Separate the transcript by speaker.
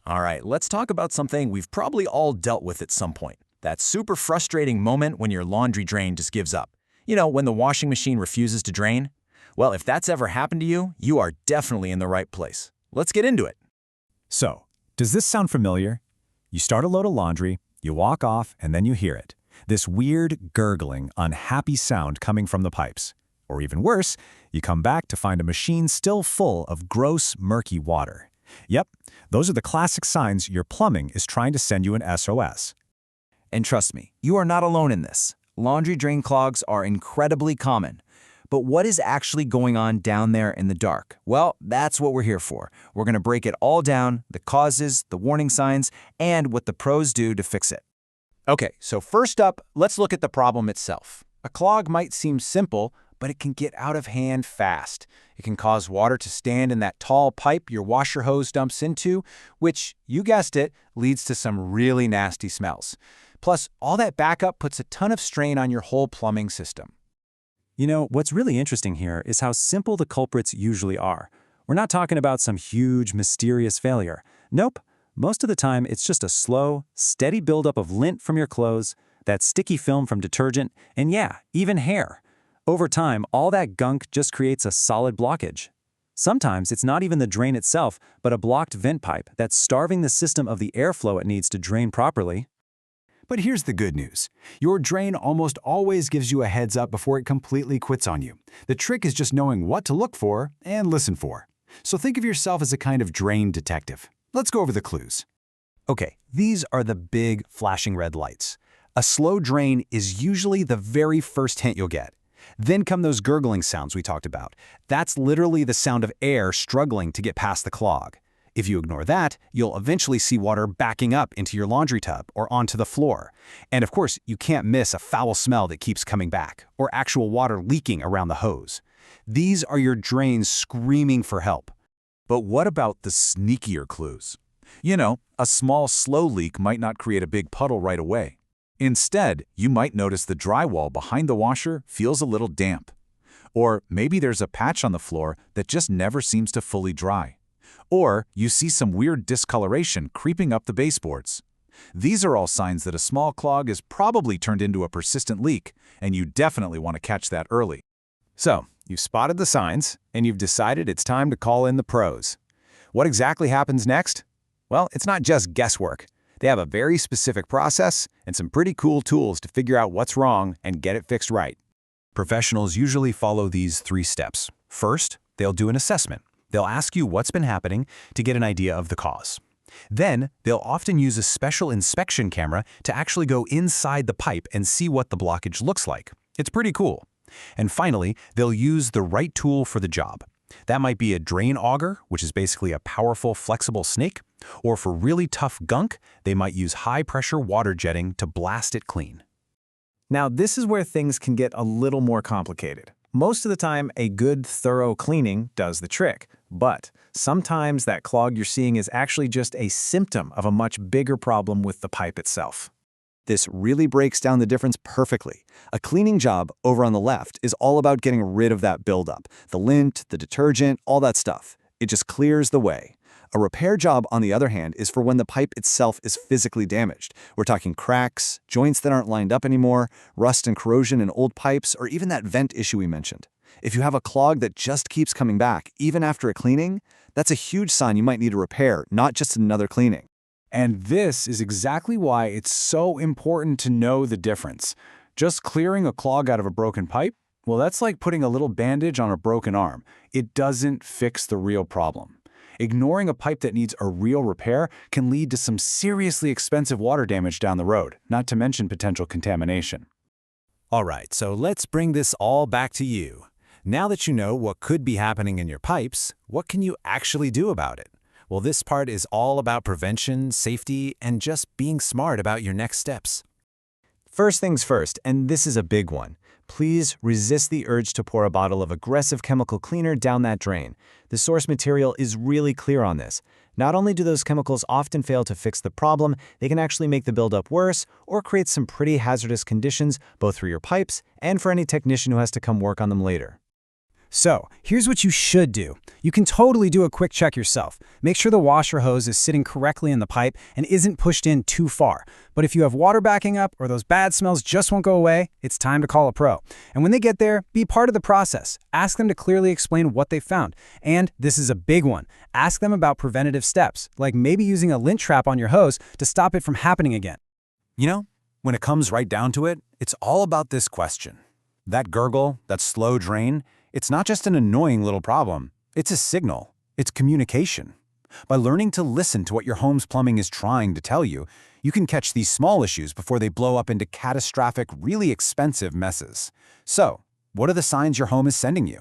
Speaker 1: All right, let's talk about something we've probably all dealt with at some point. That super frustrating moment when your laundry drain just gives up. You know, when the washing machine refuses to drain? Well, if that's ever happened to you, you are definitely in the right place. Let's get into it.
Speaker 2: So, does this sound familiar? You start a load of laundry, you walk off, and then you hear it. This weird, gurgling, unhappy sound coming from the pipes. Or even worse, you come back to find a machine still full of gross, murky water. Yep, those are the classic signs your plumbing is trying to send you an SOS.
Speaker 1: And trust me, you are not alone in this. Laundry drain clogs are incredibly common. But what is actually going on down there in the dark? Well, that's what we're here for. We're going to break it all down, the causes, the warning signs, and what the pros do to fix it. Okay, so first up, let's look at the problem itself. A clog might seem simple, but it can get out of hand fast. It can cause water to stand in that tall pipe your washer hose dumps into, which, you guessed it, leads to some really nasty smells. Plus, all that backup puts a ton of strain on your whole plumbing system.
Speaker 2: You know, what's really interesting here is how simple the culprits usually are. We're not talking about some huge, mysterious failure. Nope. Most of the time, it's just a slow, steady buildup of lint from your clothes, that sticky film from detergent, and yeah, even hair. Over time, all that gunk just creates a solid blockage. Sometimes it's not even the drain itself, but a blocked vent pipe that's starving the system of the airflow it needs to drain properly.
Speaker 3: But here's the good news. Your drain almost always gives you a heads up before it completely quits on you. The trick is just knowing what to look for and listen for. So think of yourself as a kind of drain detective. Let's go over the clues.
Speaker 2: Okay, these are the big flashing red lights.
Speaker 3: A slow drain is usually the very first hint you'll get. Then come those gurgling sounds we talked about. That's literally the sound of air struggling to get past the clog. If you ignore that, you'll eventually see water backing up into your laundry tub or onto the floor. And of course, you can't miss a foul smell that keeps coming back, or actual water leaking around the hose. These are your drains screaming for help.
Speaker 4: But what about the sneakier clues? You know, a small, slow leak might not create a big puddle right away. Instead, you might notice the drywall behind the washer feels a little damp. Or maybe there's a patch on the floor that just never seems to fully dry. Or you see some weird discoloration creeping up the baseboards. These are all signs that a small clog is probably turned into a persistent leak, and you definitely want to catch that early.
Speaker 2: So, you've spotted the signs, and you've decided it's time to call in the pros. What exactly happens next? Well, it's not just guesswork. They have a very specific process and some pretty cool tools to figure out what's wrong and get it fixed right. Professionals usually follow these 3 steps. First, they'll do an assessment. They'll ask you what's been happening to get an idea of the cause. Then, they'll often use a special inspection camera to actually go inside the pipe and see what the blockage looks like. It's pretty cool. And finally, they'll use the right tool for the job. That might be a drain auger, which is basically a powerful, flexible snake, or for really tough gunk, they might use high-pressure water jetting to blast it clean.
Speaker 5: Now, this is where things can get a little more complicated. Most of the time, a good, thorough cleaning does the trick. But sometimes that clog you're seeing is actually just a symptom of a much bigger problem with the pipe itself.
Speaker 3: This really breaks down the difference perfectly. A cleaning job over on the left is all about getting rid of that buildup, the lint, the detergent, all that stuff. It just clears the way. A repair job, on the other hand, is for when the pipe itself is physically damaged. We're talking cracks, joints that aren't lined up anymore, rust and corrosion in old pipes, or even that vent issue we mentioned. If you have a clog that just keeps coming back, even after a cleaning, that's a huge sign you might need a repair, not just another cleaning.
Speaker 2: And this is exactly why it's so important to know the difference. Just clearing a clog out of a broken pipe? Well, that's like putting a little bandage on a broken arm. It doesn't fix the real problem. Ignoring a pipe that needs a real repair can lead to some seriously expensive water damage down the road, not to mention potential contamination.
Speaker 6: All right, so let's bring this all back to you. Now that you know what could be happening in your pipes, what can you actually do about it? Well, this part is all about prevention, safety, and just being smart about your next steps.
Speaker 5: First things first, and this is a big one. Please resist the urge to pour a bottle of aggressive chemical cleaner down that drain. The source material is really clear on this. Not only do those chemicals often fail to fix the problem, they can actually make the buildup worse or create some pretty hazardous conditions both for your pipes and for any technician who has to come work on them later. So, here's what you should do. You can totally do a quick check yourself. Make sure the washer hose is sitting correctly in the pipe and isn't pushed in too far. But if you have water backing up or those bad smells just won't go away, it's time to call a pro. And when they get there, be part of the process. Ask them to clearly explain what they found. And this is a big one. Ask them about preventative steps, like maybe using a lint trap on your hose to stop it from happening again.
Speaker 2: You know, when it comes right down to it, it's all about this question. That gurgle, that slow drain, it's not just an annoying little problem. It's a signal. It's communication. By learning to listen to what your home's plumbing is trying to tell you, you can catch these small issues before they blow up into catastrophic, really expensive messes. So, what are the signs your home is sending you?